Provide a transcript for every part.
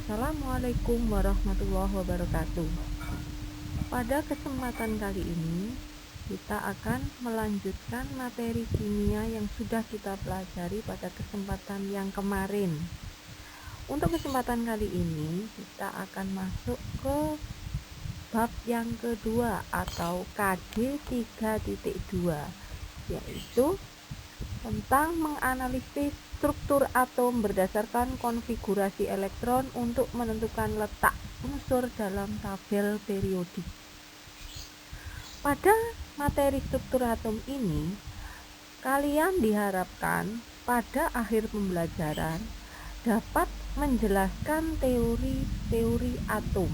Assalamualaikum warahmatullahi wabarakatuh. Pada kesempatan kali ini, kita akan melanjutkan materi kimia yang sudah kita pelajari pada kesempatan yang kemarin. Untuk kesempatan kali ini, kita akan masuk ke bab yang kedua atau KD 3.2, yaitu tentang menganalisis struktur atom berdasarkan konfigurasi elektron untuk menentukan letak unsur dalam tabel periodik. Pada materi struktur atom ini, kalian diharapkan pada akhir pembelajaran dapat menjelaskan teori-teori atom.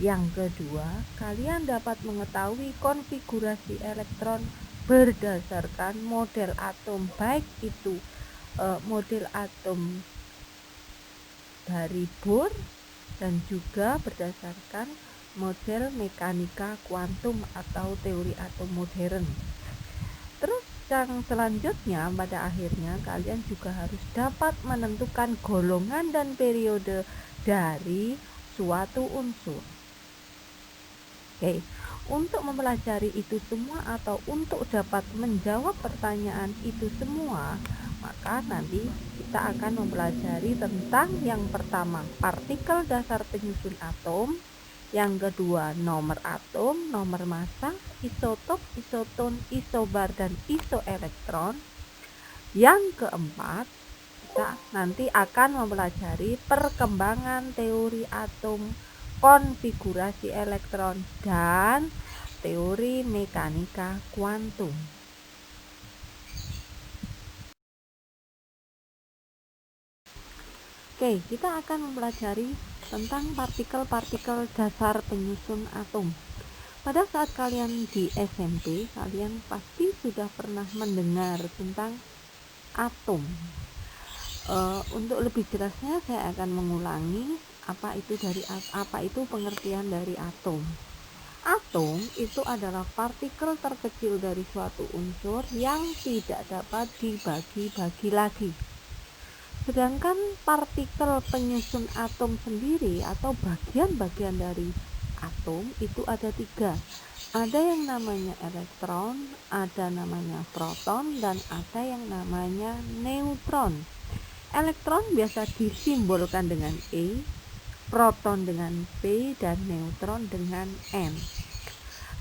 Yang kedua, kalian dapat mengetahui konfigurasi elektron berdasarkan model atom, baik itu model atom dari Bohr dan juga berdasarkan model mekanika kuantum atau teori atom modern. Terus yang selanjutnya, pada akhirnya kalian juga harus dapat menentukan golongan dan periode dari suatu unsur. Oke, untuk mempelajari itu semua atau untuk dapat menjawab pertanyaan itu semua, maka nanti kita akan mempelajari tentang yang pertama, partikel dasar penyusun atom, yang kedua, nomor atom, nomor massa, isotop, isoton, isobar, dan isoelektron. Yang keempat, kita nanti akan mempelajari perkembangan teori atom, konfigurasi elektron, dan teori mekanika kuantum. Oke, kita akan mempelajari tentang partikel-partikel dasar penyusun atom. Pada saat kalian di SMP, kalian pasti sudah pernah mendengar tentang atom. Untuk lebih jelasnya, saya akan mengulangi apa itu pengertian dari atom. Atom itu adalah partikel terkecil dari suatu unsur yang tidak dapat dibagi-bagi lagi. Sedangkan partikel penyusun atom sendiri atau bagian-bagian dari atom itu ada 3. Ada yang namanya elektron, ada namanya proton, dan ada yang namanya neutron. Elektron biasa disimbolkan dengan E, proton dengan P, dan neutron dengan N.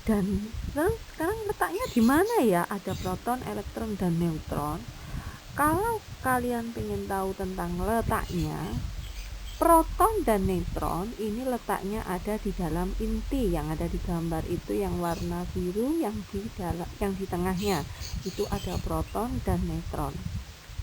Dan sekarang letaknya di mana ya ada proton, elektron, dan neutron? Kalau kalian ingin tahu tentang letaknya, proton dan neutron ini letaknya ada di dalam inti yang ada di gambar itu, yang warna biru, yang di tengahnya itu ada proton dan neutron.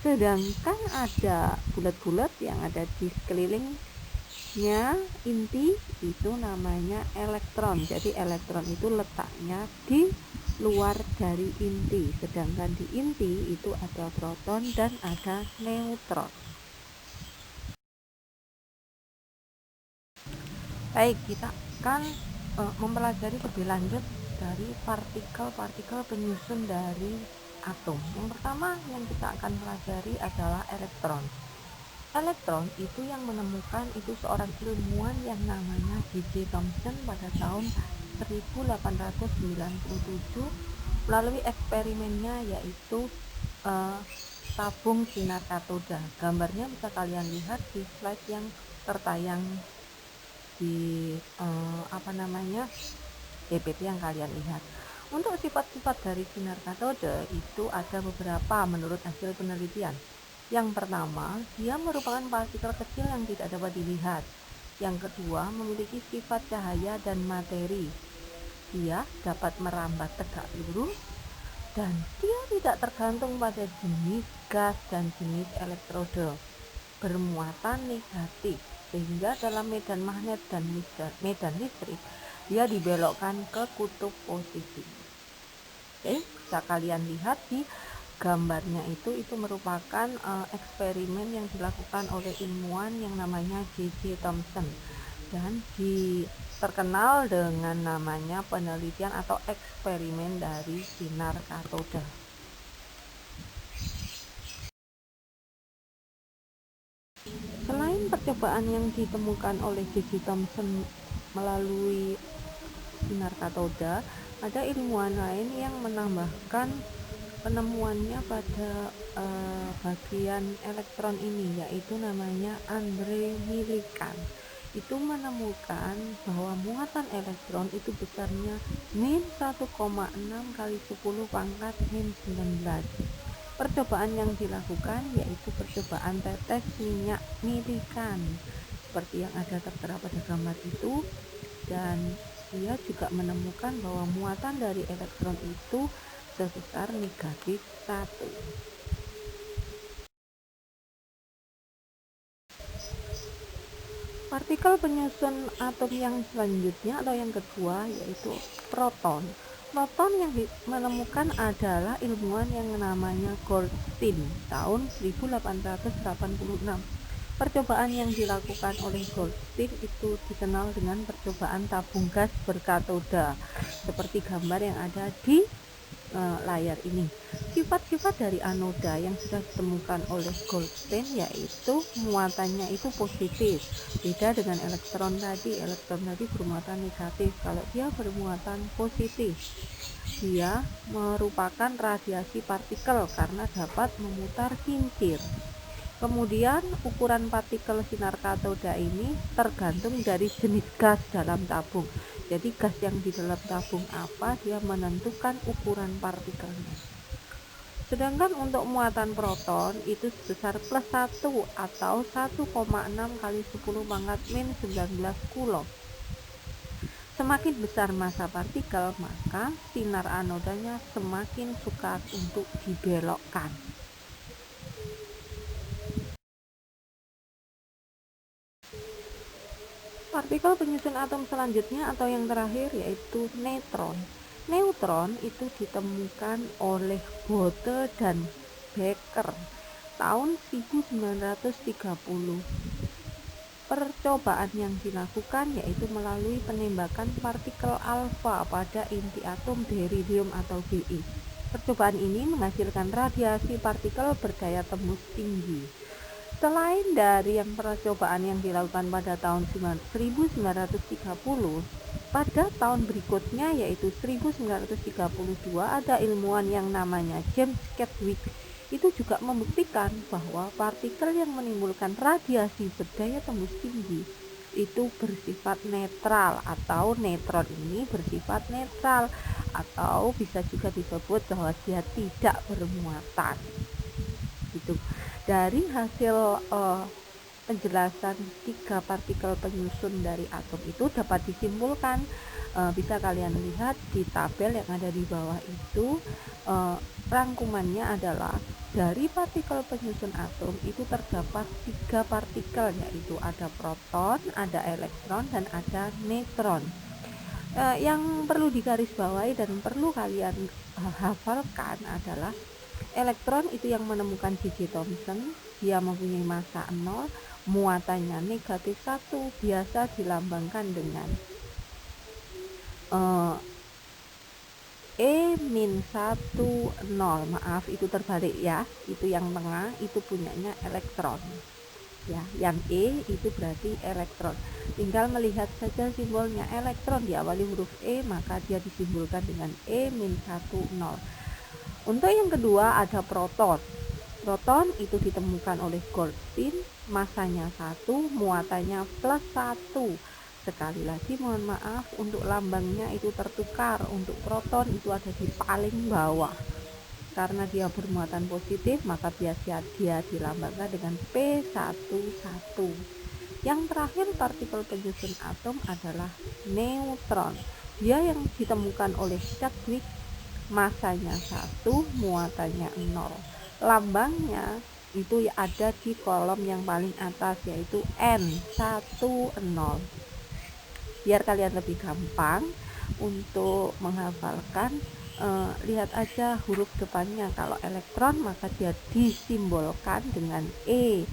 Sedangkan ada bulat-bulat yang ada di sekelilingnya inti itu namanya elektron. Jadi elektron itu letaknya di luar dari inti, sedangkan di inti itu ada proton dan ada neutron. Baik, kita akan mempelajari lebih lanjut dari partikel-partikel penyusun dari atom. Yang pertama yang kita akan pelajari adalah elektron. Elektron itu yang menemukan itu seorang ilmuwan yang namanya J.J. Thomson pada tahun 1897 melalui eksperimennya, yaitu tabung sinar katoda. Gambarnya bisa kalian lihat di slide yang tertayang di PPT yang kalian lihat. Untuk sifat-sifat dari sinar katode itu ada beberapa menurut hasil penelitian. Yang pertama, dia merupakan partikel kecil yang tidak dapat dilihat. Yang kedua, memiliki sifat cahaya dan materi. Dia dapat merambat tegak lurus dan dia tidak tergantung pada jenis gas dan jenis elektrode bermuatan negatif, sehingga dalam medan magnet dan medan listrik dia dibelokkan ke kutub posisi. Oke, bisa kalian lihat di gambarnya itu merupakan eksperimen yang dilakukan oleh ilmuwan yang namanya J.J. Thomson dan terkenal dengan namanya penelitian atau eksperimen dari sinar katoda. Selain percobaan yang ditemukan oleh J.J. Thomson melalui sinar katoda, ada ilmuwan lain yang menambahkan penemuannya pada bagian elektron ini, yaitu namanya Andre Millikan. Itu menemukan bahwa muatan elektron itu besarnya min 1,6 kali 10 pangkat min 19. Percobaan yang dilakukan yaitu percobaan tetes minyak Millikan seperti yang ada tertera pada gambar itu, dan dia juga menemukan bahwa muatan dari elektron itu sebesar negatif 1. Partikel penyusun atom yang selanjutnya atau yang kedua yaitu proton. Proton yang menemukan adalah ilmuwan yang namanya Goldstein tahun 1886. Percobaan yang dilakukan oleh Goldstein itu dikenal dengan percobaan tabung gas berkatoda, seperti gambar yang ada di layar ini. Sifat-sifat dari anoda yang sudah ditemukan oleh Goldstein yaitu muatannya itu positif, beda dengan elektron tadi. Elektron tadi bermuatan negatif. Kalau dia bermuatan positif, dia merupakan radiasi partikel karena dapat memutar kincir. Kemudian ukuran partikel sinar katoda ini tergantung dari jenis gas dalam tabung. Jadi gas yang di dalam tabung apa, dia menentukan ukuran partikelnya. Sedangkan untuk muatan proton itu sebesar plus 1 atau 1,6 kali 10 pangkat min 19 coulomb. Semakin besar masa partikel, maka sinar anodanya semakin sukar untuk dibelokkan. Partikel penyusun atom selanjutnya atau yang terakhir yaitu neutron. Neutron itu ditemukan oleh Bode dan Becker tahun 1930. Percobaan yang dilakukan yaitu melalui penembakan partikel alfa pada inti atom beririum atau Be. Percobaan ini menghasilkan radiasi partikel berdaya tembus tinggi. Selain dari yang percobaan yang dilakukan pada tahun 1930, pada tahun berikutnya yaitu 1932 ada ilmuwan yang namanya James Chadwick itu juga membuktikan bahwa partikel yang menimbulkan radiasi berdaya tembus tinggi itu bersifat netral, atau neutron ini bersifat netral, atau bisa juga disebut bahwa dia tidak bermuatan. Gitu. Dari hasil penjelasan 3 partikel penyusun dari atom itu dapat disimpulkan, bisa kalian lihat di tabel yang ada di bawah itu, rangkumannya adalah dari partikel penyusun atom itu terdapat 3 partikel, yaitu ada proton, ada elektron, dan ada neutron. Yang perlu digarisbawahi dan perlu kalian hafalkan adalah elektron itu yang menemukan J.J. Thomson, dia mempunyai massa 0, muatannya negatif 1, biasa dilambangkan dengan E-10. Maaf, itu terbalik ya, itu yang tengah itu punyanya elektron ya, yang E itu berarti elektron. Tinggal melihat saja simbolnya elektron diawali huruf E, maka dia disimbolkan dengan E-10. Untuk yang kedua ada proton. Proton itu ditemukan oleh Goldstein, massanya 1, muatannya plus 1. Sekali lagi mohon maaf, untuk lambangnya itu tertukar. Untuk proton itu ada di paling bawah. Karena dia bermuatan positif, maka biasa dia dilambangkan dengan P11. Yang terakhir partikel penyusun atom adalah neutron. Dia yang ditemukan oleh Chadwick, massanya 1, muatannya 0. Lambangnya itu ada di kolom yang paling atas yaitu N10. Biar kalian lebih gampang untuk menghafalkan, lihat aja huruf depannya. Kalau elektron maka dia disimbolkan dengan E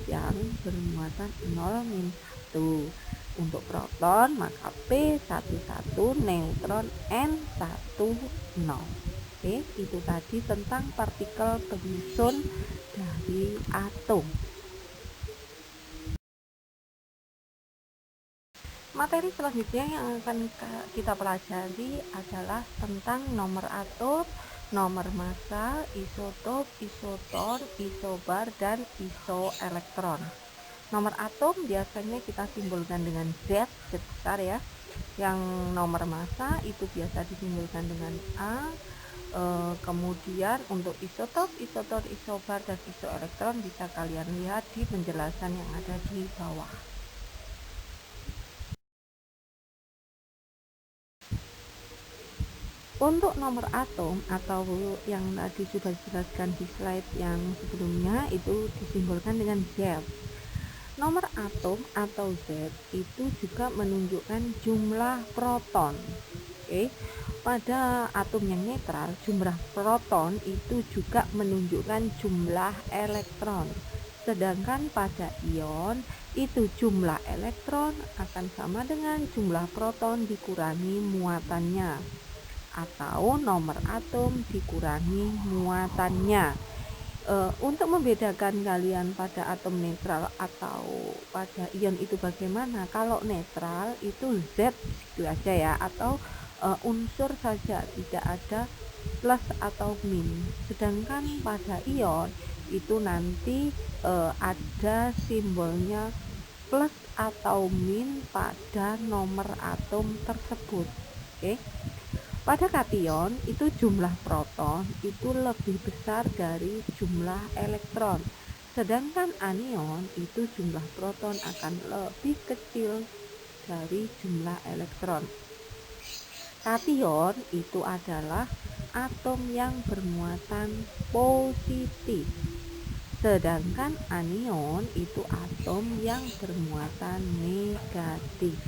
yang bermuatan 0-1. Untuk proton maka P11, neutron N10. Oke, itu tadi tentang partikel penyusun dari atom. Materi selanjutnya yang akan kita pelajari adalah tentang nomor atom, nomor massa, isotop, isotor, isobar, dan isoelektron. Nomor atom biasanya kita simbolkan dengan Z, Z besar ya. Yang nomor massa itu biasa disimbolkan dengan A. Kemudian untuk isotop, isotor, isobar, dan isoelektron bisa kalian lihat di penjelasan yang ada di bawah. Untuk nomor atom atau yang tadi sudah dijelaskan di slide yang sebelumnya itu disimbolkan dengan Z. Nomor atom atau Z itu juga menunjukkan jumlah proton. Oke. Pada atom yang netral, jumlah proton itu juga menunjukkan jumlah elektron. Sedangkan pada ion itu jumlah elektron akan sama dengan jumlah proton dikurangi muatannya, atau nomor atom dikurangi muatannya. Untuk membedakan kalian pada atom netral atau pada ion itu bagaimana? Kalau netral itu Z itu aja ya, atau unsur saja, tidak ada plus atau min. Sedangkan pada ion itu nanti ada simbolnya plus atau min pada nomor atom tersebut. Oke. Pada kation itu jumlah proton itu lebih besar dari jumlah elektron. Sedangkan anion itu jumlah proton akan lebih kecil dari jumlah elektron. Kation itu adalah atom yang bermuatan positif. Sedangkan anion itu atom yang bermuatan negatif.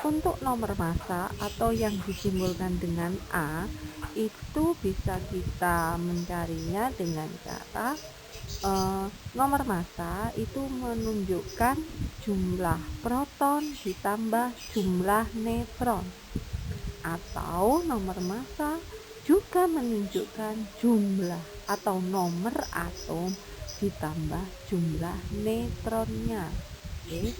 Untuk nomor massa atau yang disimbolkan dengan A itu bisa kita mencarinya dengan cara nomor massa itu menunjukkan jumlah proton ditambah jumlah neutron, atau nomor massa juga menunjukkan jumlah atau nomor atom ditambah jumlah neutronnya. Oke.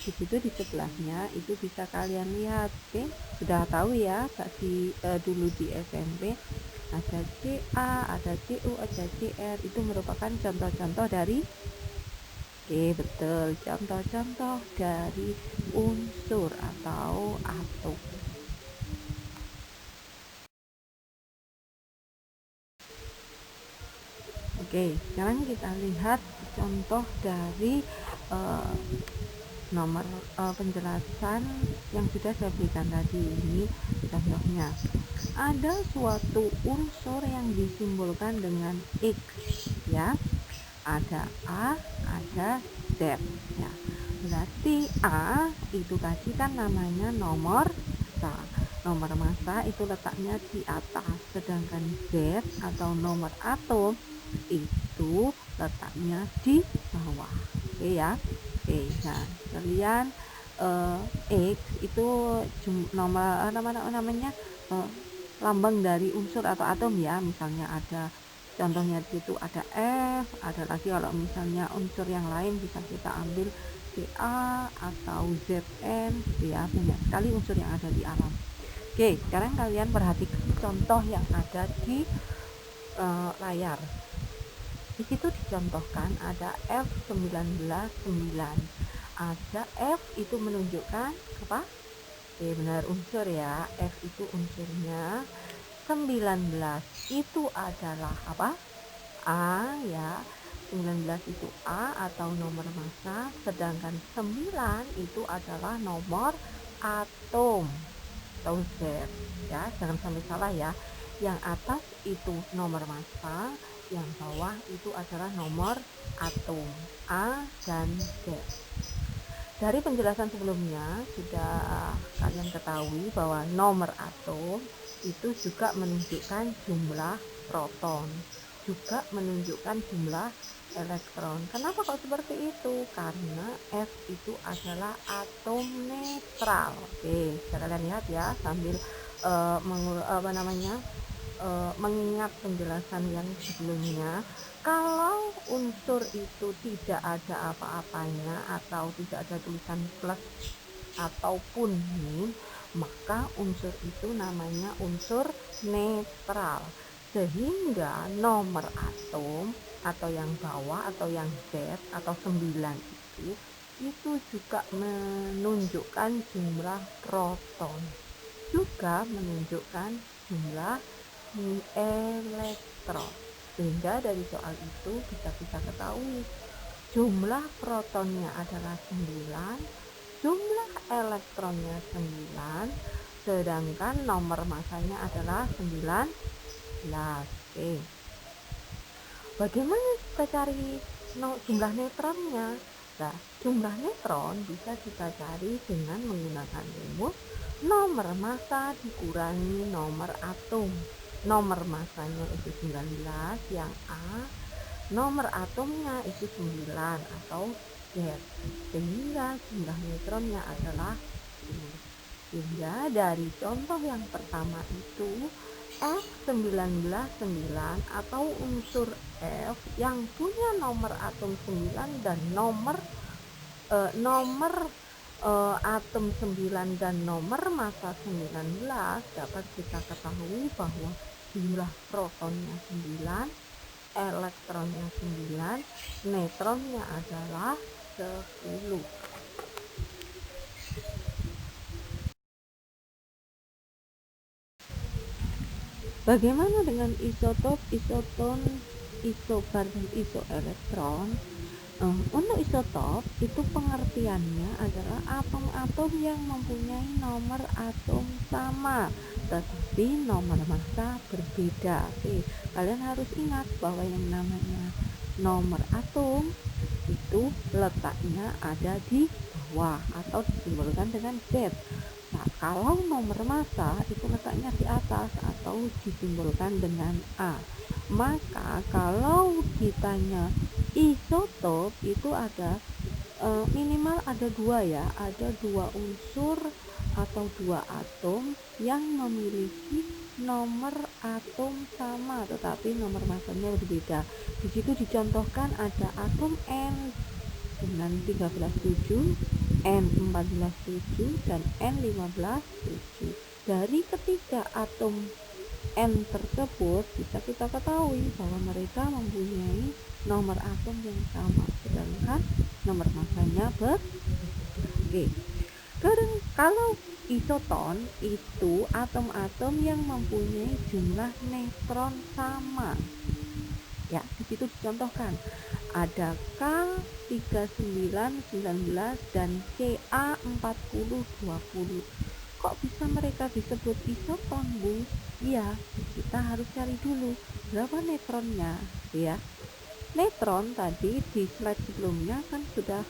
Di situ di sebelahnya itu bisa kalian lihat. Oke, sudah tahu ya tadi dulu di SMP ada Ca, ada Cu, ada Cr, itu merupakan contoh-contoh dari betul, contoh-contoh dari unsur atau atom. Sekarang kita lihat contoh dari nomor penjelasan yang sudah saya berikan tadi. Ini contohnya, ada suatu unsur yang disimbolkan dengan X ya, ada A, ada Z ya. Berarti A itu tadi kan namanya nomor massa. Nomor massa itu letaknya di atas, sedangkan Z atau nomor atom itu letaknya di bawah. Oke ya. Nah kalian X itu nomor namanya lambang dari unsur atau atom ya. Misalnya ada contohnya itu ada F, ada lagi kalau misalnya unsur yang lain bisa kita ambil Ca atau Zn ya, banyak sekali unsur yang ada di alam. Sekarang kalian perhatikan contoh yang ada di layar. Di situ dicontohkan ada F19, 9. Ada F itu menunjukkan apa? Benar, unsur ya. F itu unsurnya. 19 itu adalah apa? A ya. 19 itu A atau nomor massa, sedangkan 9 itu adalah nomor atom atau Z ya. Jangan sampai salah ya. Yang atas itu nomor massa, yang bawah itu adalah nomor atom A dan Z. Dari penjelasan sebelumnya sudah kalian ketahui bahwa nomor atom itu juga menunjukkan jumlah proton, juga menunjukkan jumlah elektron. Kenapa kok seperti itu? Karena F itu adalah atom netral. Kalian lihat ya sambil mengingat penjelasan yang sebelumnya, kalau unsur itu tidak ada apa-apanya atau tidak ada tulisan plus ataupun min, maka unsur itu namanya unsur netral. Sehingga nomor atom atau yang bawah atau yang Z atau 9 itu juga menunjukkan jumlah proton, juga menunjukkan jumlah elektron. Sehingga dari soal itu bisa kita ketahui jumlah protonnya adalah 9, jumlah elektronnya 9, sedangkan nomor masanya adalah 19. Oke. Bagaimana kita cari jumlah neutronnya? Nah, jumlah neutron bisa kita cari dengan menggunakan rumus nomor massa dikurangi nomor atom. Nomor massanya itu 19 yang A, nomor atomnya itu 9 atau Z, sehingga jumlah neutronnya adalah 10. Sehingga dari contoh yang pertama itu F19 atau unsur F yang punya nomor atom 9 dan nomor atom 9 dan nomor massa 19 dapat kita ketahui bahwa jumlah protonnya 9, elektronnya 9, neutronnya adalah 10. Bagaimana dengan isotop, isoton, isobar, dan isoelektron? Untuk isotop itu pengertiannya adalah atom-atom yang mempunyai nomor atom sama tetapi nomor massa berbeda. Oke, kalian harus ingat bahwa yang namanya nomor atom itu letaknya ada di bawah atau disimbolkan dengan Z. Nah, kalau nomor massa itu letaknya di atas atau disimbolkan dengan A. Maka kalau ditanya isotop itu ada minimal ada dua ya, ada dua unsur atau dua atom yang memiliki nomor atom sama tetapi nomor massanya berbeda. Di situ dicontohkan ada atom N dengan 13,7, N14,7 dan N15,7. Dari ketiga atom N tersebut bisa kita ketahui bahwa mereka mempunyai nomor atom yang sama sedangkan nomor massanya berbeda. Kalau isoton itu atom-atom yang mempunyai jumlah neutron sama. Ya, di situ dicontohkan ada K3919 dan Ca4020. Kok bisa mereka disebut isoton, Bu? Iya, kita harus cari dulu berapa neutronnya ya. Neutron tadi di slide sebelumnya kan sudah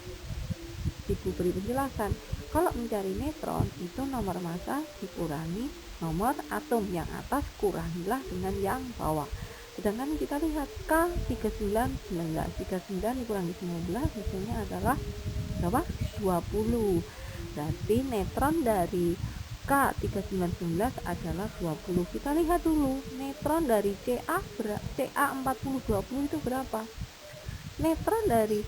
Ibu beri penjelasan. Kalau mencari neutron itu nomor massa dikurangi nomor atom, yang atas kurangilah dengan yang bawah. Sedangkan kita lihat K3919, 39 dikurangi 19 hasilnya adalah berapa? 20. Berarti neutron dari K3919 adalah 20. Kita lihat dulu neutron dari Ca4020 itu berapa? Neutron dari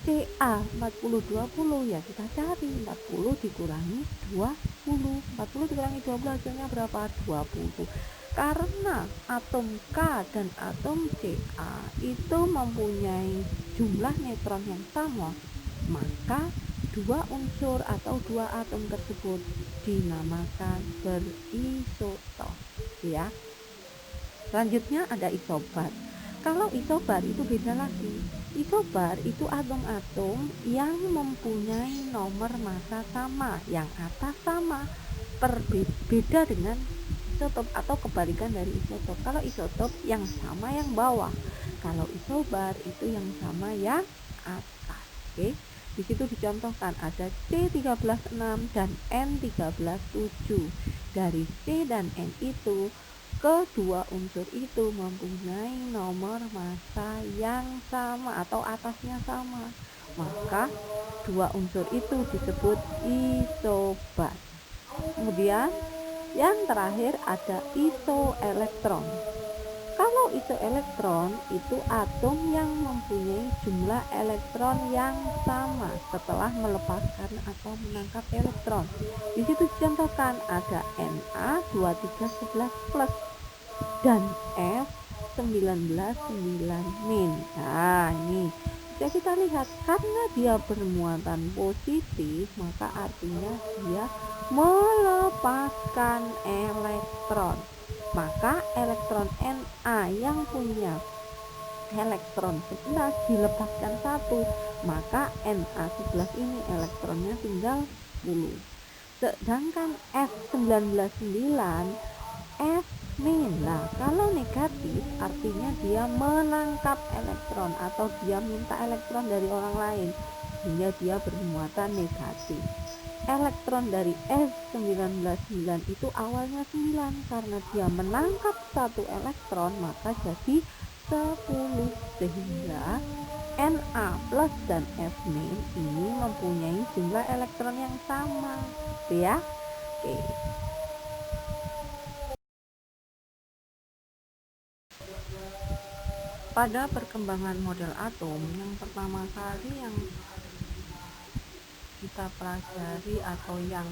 Ca4020 ya kita cari 40 dikurangi 20. 40 dikurangi 20 hasilnya berapa? 20. Karena atom K dan atom Ca itu mempunyai jumlah neutron yang sama, maka dua unsur atau dua atom tersebut dinamakan berisotop ya. Selanjutnya ada isobar. Kalau isobar itu beda lagi. Isobar itu atom-atom yang mempunyai nomor massa sama, yang atas sama, berbeda dengan isotop atau kebalikan dari isotop. Kalau isotop yang sama yang bawah, kalau isobar itu yang sama yang atas. Oke. Di situ dicontohkan ada C13,6 dan N13,7. Dari C dan N itu kedua unsur itu mempunyai nomor massa yang sama atau atasnya sama, maka dua unsur itu disebut isobar. Kemudian Yang terakhir ada isoelektron. Kalau isoelektron itu atom yang mempunyai jumlah elektron yang sama setelah melepaskan atau menangkap elektron. Di situ dicontohkan ada Na2311+ dan F199-. Nah, ini bisa kita lihat karena dia bermuatan positif, maka artinya dia melepaskan elektron. Maka elektron Na yang punya elektron 11 dilepaskan 1, maka Na11 ini elektronnya tinggal 10. Sedangkan F199 F min. Nah, kalau negatif artinya dia menangkap elektron atau dia minta elektron dari orang lain sehingga dia bermuatan negatif. Elektron dari F199 itu awalnya 9, karena dia menangkap 1 elektron maka jadi 10, sehingga Na plus dan F min ini mempunyai jumlah elektron yang sama, ya. Oke. Pada perkembangan model atom, yang pertama kali yang kita pelajari atau yang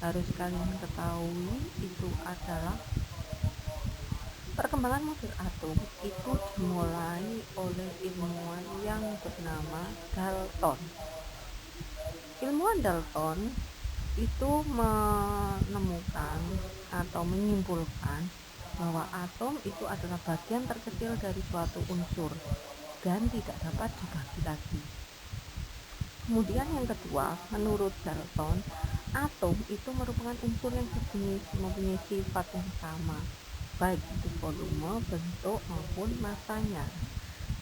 harus kalian ketahui itu adalah perkembangan model atom itu dimulai oleh ilmuwan yang bernama Dalton. Ilmuwan Dalton itu menemukan atau menyimpulkan bahwa atom itu adalah bagian terkecil dari suatu unsur dan tidak dapat dibagi lagi. Kemudian yang kedua, menurut Dalton, atom itu merupakan unsur yang sejenis, mempunyai sifat yang sama, baik itu volume, bentuk maupun masanya.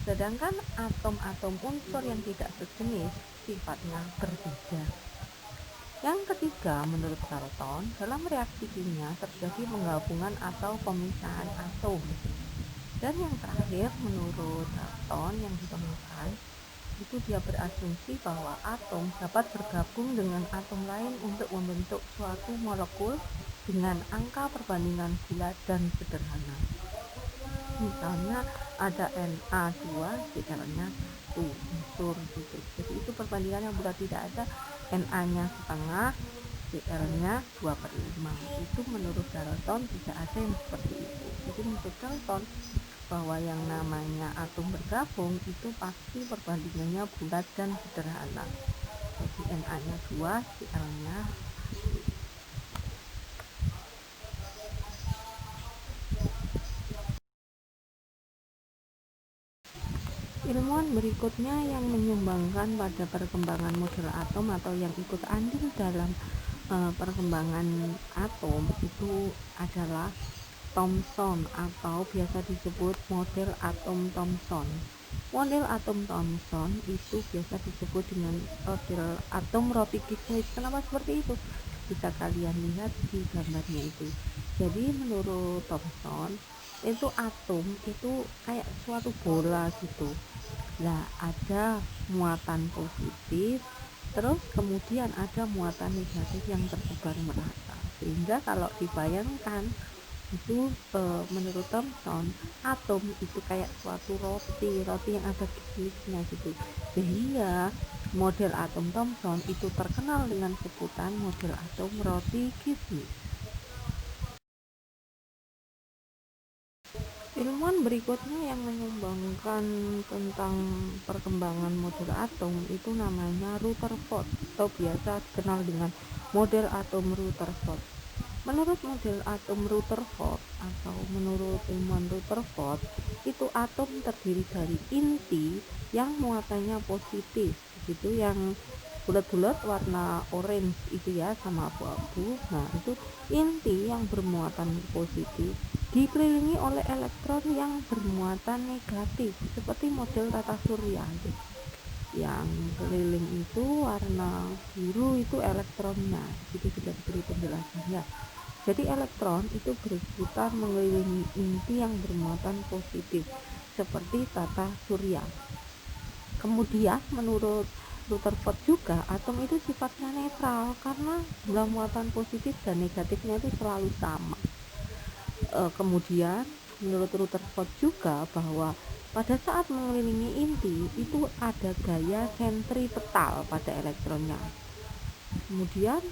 Sedangkan atom-atom unsur yang tidak sejenis sifatnya berbeda. Yang ketiga, menurut Dalton, dalam reaksi kimia terjadi penggabungan atau pemisahan atom. Dan yang terakhir, menurut Dalton yang ditemukan itu dia berasumsi bahwa atom dapat bergabung dengan atom lain untuk membentuk suatu molekul dengan angka perbandingan bulat dan sederhana. Misalnya ada Na2, Cl-nya 1 unsur gitu. Jadi itu perbandingannya bulat, tidak ada Na-nya setengah, Cl-nya 2/5. Itu menurut Dalton tidak ada yang seperti itu. Jadi menurut Dalton bahwa yang namanya atom bergabung itu pasti perbandingannya bulat dan sederhana. Jadi Na-nya 2, Cl-nya. Ilmuwan berikutnya yang menyumbangkan pada perkembangan model atom atau yang ikut andil dalam perkembangan atom itu adalah Thomson atau biasa disebut model atom Thomson. Model atom Thomson itu biasa disebut dengan model atom roti kismis. Kenapa seperti itu? Bisa kalian lihat di gambarnya itu. Jadi menurut Thomson itu atom itu kayak suatu bola gitu. Nah, ada muatan positif, terus kemudian ada muatan negatif yang tersebar merata. Sehingga kalau dibayangkan itu menurut Thomson, atom itu kayak suatu roti yang ada kismisnya gitu. Sehingga model atom Thomson itu terkenal dengan sebutan model atom roti kismis. Ilmuwan berikutnya yang menyumbangkan tentang perkembangan model atom itu namanya Rutherford atau biasa dikenal dengan model atom Rutherford. Menurut model atom Rutherford atau menurut ilmuwan Rutherford, itu atom terdiri dari inti yang muatannya positif, gitu, yang bulat-bulat warna orange itu ya, sama abu-abu. Nah, itu inti yang bermuatan positif dikelilingi oleh elektron yang bermuatan negatif seperti model tata surya gitu. Yang keliling itu warna biru itu elektronnya, itu sudah diberi penjelasannya. Jadi elektron itu berputar mengelilingi inti yang bermuatan positif seperti tata surya. Kemudian menurut Rutherford juga, atom itu sifatnya netral karena jumlah muatan positif dan negatifnya itu selalu sama. Kemudian menurut Rutherford juga bahwa pada saat mengelilingi inti itu ada gaya sentripetal pada elektronnya. Kemudian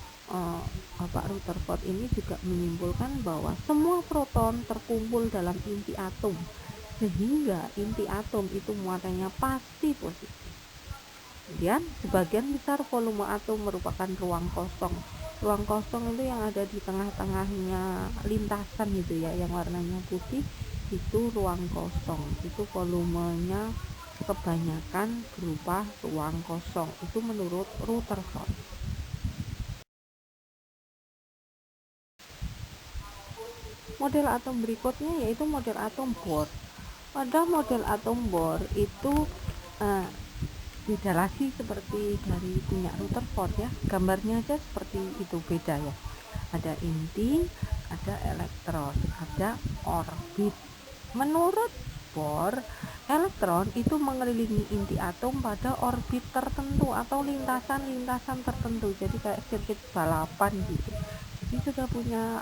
Bapak Rutherford ini juga menyimpulkan bahwa semua proton terkumpul dalam inti atom, sehingga inti atom itu muatannya pasti positif. Kemudian sebagian besar volume atom merupakan ruang kosong. Ruang kosong itu yang ada di tengah-tengahnya lintasan gitu ya, yang warnanya putih itu ruang kosong. Itu volumenya kebanyakan berupa ruang kosong. Itu menurut Rutherford. Model atom berikutnya yaitu model atom Bohr. Pada model atom Bohr itu beda lagi seperti dari punya Rutherford ya, gambarnya aja seperti itu, beda ya. Ada inti, ada elektron, ada orbit. Menurut Bohr, elektron itu mengelilingi inti atom pada orbit tertentu atau lintasan-lintasan tertentu, jadi kayak sirkuit balapan gitu. Jadi sudah punya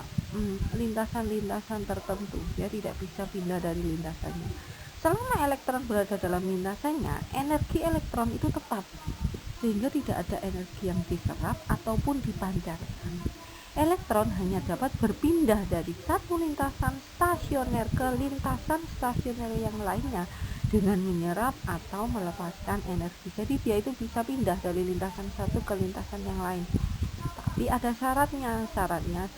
lintasan-lintasan tertentu, dia tidak bisa pindah dari lintasannya. Selama elektron berada dalam lintasannya, energi elektron itu tetap, sehingga tidak ada energi yang diserap ataupun dipancarkan. Elektron hanya dapat berpindah dari satu lintasan stasioner ke lintasan stasioner yang lainnya dengan menyerap atau melepaskan energi. Jadi dia itu bisa pindah dari lintasan satu ke lintasan yang lain. Tapi ada syaratnya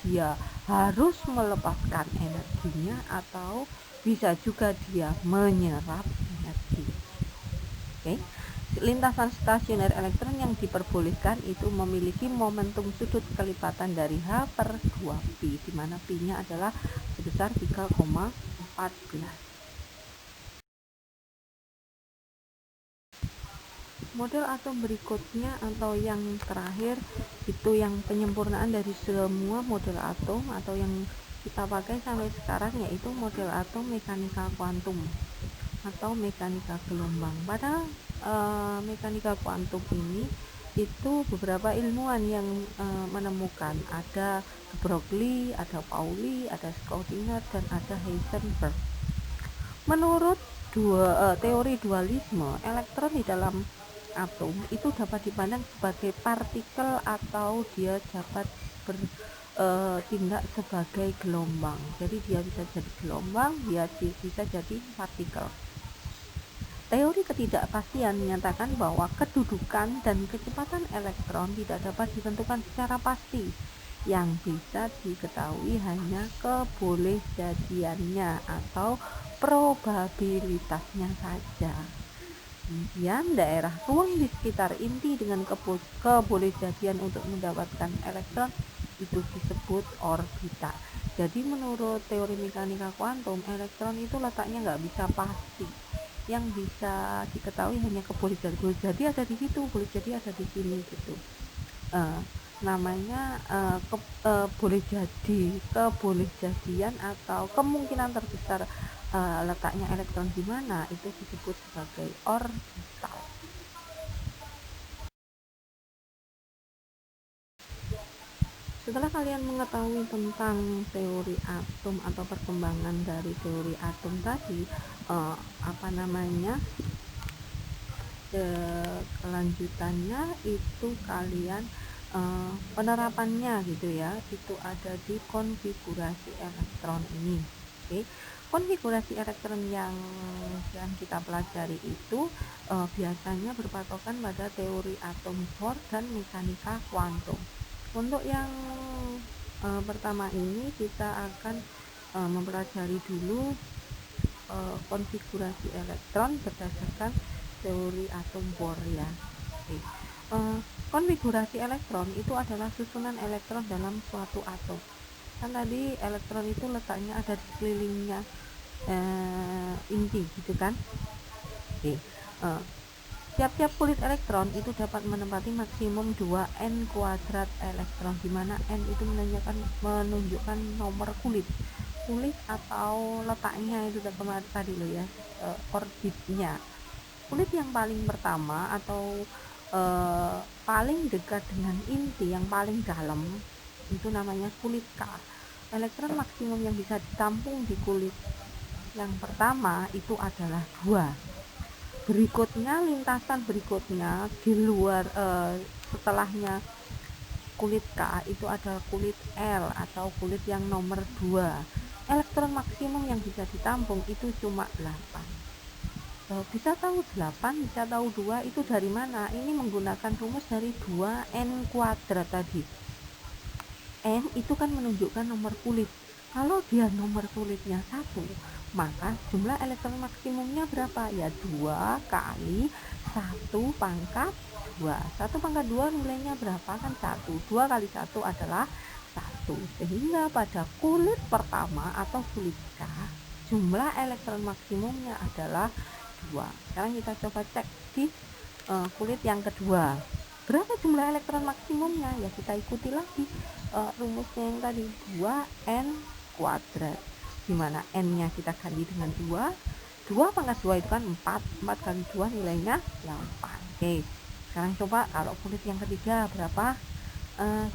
dia harus melepaskan energinya atau bisa juga dia menyerap energi. Oke. Lintasan stasioner elektron yang diperbolehkan itu memiliki momentum sudut kelipatan dari H per 2pi, di mana pi-nya adalah sebesar 3,14. Model atom berikutnya atau yang terakhir itu yang penyempurnaan dari semua model atom atau yang kita pakai sampai sekarang, yaitu model atom mekanika kuantum atau mekanika gelombang. Pada mekanika kuantum ini itu beberapa ilmuwan yang menemukan, ada Broglie, ada Pauli, ada Schrödinger, dan ada Heisenberg. Menurut teori dualisme, elektron di dalam atom itu dapat dipandang sebagai partikel atau dia dapat bertindak sebagai gelombang. Jadi dia bisa jadi gelombang, dia bisa jadi partikel. Teori ketidakpastian menyatakan bahwa kedudukan dan kecepatan elektron tidak dapat ditentukan secara pasti. Yang bisa diketahui hanya kebolehjadiannya atau probabilitasnya saja. Kemudian daerah ruang di sekitar inti dengan kebolehjadian untuk mendapatkan elektron itu disebut orbita. Jadi menurut teori mekanika kuantum, elektron itu letaknya nggak bisa pasti. Yang bisa diketahui hanya kebolehjadian. Boleh jadi ada di situ, boleh jadi ada di sini gitu. Namanya boleh jadi kebolehjadian atau kemungkinan terbesar letaknya elektron di mana itu disebut sebagai orbital. Setelah kalian mengetahui tentang teori atom atau perkembangan dari teori atom tadi, kelanjutannya itu kalian penerapannya gitu ya, itu ada di konfigurasi elektron ini. Oke. Konfigurasi elektron yang kita pelajari itu biasanya berpatokan pada teori atom Bohr dan mekanika kuantum. Untuk yang pertama ini kita akan mempelajari dulu konfigurasi elektron berdasarkan teori atom Bohr ya. Oke. Konfigurasi elektron itu adalah susunan elektron dalam suatu atom. Kan tadi elektron itu letaknya ada di sekelilingnya inti gitu kan. Oke. Tiap-tiap kulit elektron itu dapat menempati maksimum 2n kuadrat elektron, di mana n itu menunjukkan nomor kulit atau letaknya itu tadi loh ya, orbitnya. Kulit yang paling pertama atau paling dekat dengan inti yang paling dalam itu namanya kulit K. Elektron maksimum yang bisa ditampung di kulit yang pertama itu adalah 2. Berikutnya, lintasan berikutnya di luar setelahnya kulit K itu adalah kulit L atau kulit yang nomor 2. Elektron maksimum yang bisa ditampung itu cuma 8. Bisa tahu 8, bisa tahu 2 itu dari mana? Ini menggunakan rumus dari 2n kuadrat tadi. N itu kan menunjukkan nomor kulit. Kalau dia nomor kulitnya 1, maka jumlah elektron maksimumnya berapa? Ya 2 kali 1 pangkat 2. 1 pangkat 2 nilainya berapa? Kan 1. 2 kali 1 adalah 1. Sehingga pada kulit pertama atau kulit K, jumlah elektron maksimumnya adalah 2. Sekarang kita coba cek di kulit yang kedua. Berapa jumlah elektron maksimumnya? Ya kita ikuti lagi rumusnya yang tadi 2n kuadrat, dimana n nya kita ganti dengan 2 pangkat 2 itu kan 4 kali 2 nilainya 8. Oke, sekarang coba kalau kulit yang ketiga berapa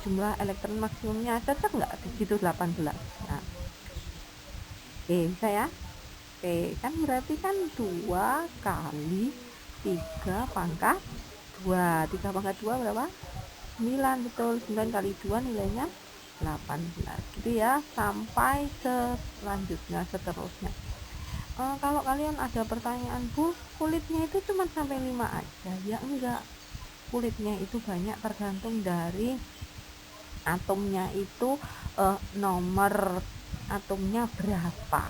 jumlah elektron maksimumnya, cocok nggak di situ 18? Nah, oke bisa ya. Oke, kan berarti kan 2 kali 3 pangkat 2. 3 pangkat 2 berapa? 9, betul. 9 kali 2 nilainya 18 gitu ya, sampai selanjutnya seterusnya. Kalau kalian ada pertanyaan, Bu, kulitnya itu cuma sampai 5 aja? Ya enggak, kulitnya itu banyak, tergantung dari atomnya itu nomor atomnya berapa.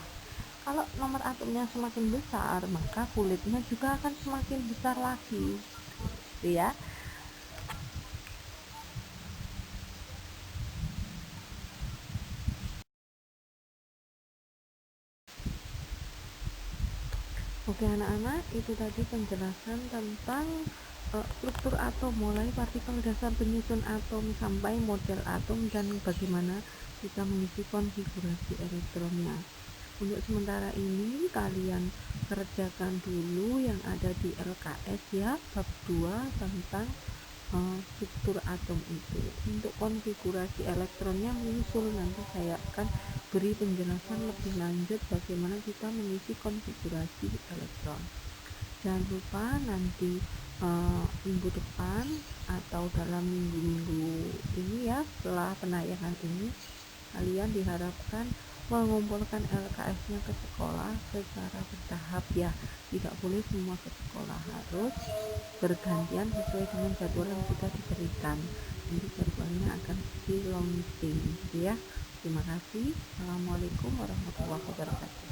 Kalau nomor atomnya semakin besar, maka kulitnya juga akan semakin besar lagi gitu ya. Oke anak-anak, itu tadi penjelasan tentang struktur atom, mulai partikel dasar penyusun atom sampai model atom dan bagaimana kita mengisi konfigurasi elektronnya. Untuk sementara ini kalian kerjakan dulu yang ada di LKS ya, bab 2 tentang struktur atom itu. Untuk konfigurasi elektronnya menyusul, nanti saya akan beri penjelasan lebih lanjut bagaimana kita mengisi konfigurasi elektron. Jangan lupa nanti minggu depan atau dalam minggu-minggu ini ya, setelah penayangan ini kalian diharapkan mengumpulkan LKS-nya ke sekolah secara bertahap ya, tidak boleh semua ke sekolah, harus bergantian sesuai dengan jadwal yang sudah diberikan. Nanti jadwalnya akan di launching gitu ya. Terima kasih. Assalamualaikum warahmatullahi wabarakatuh.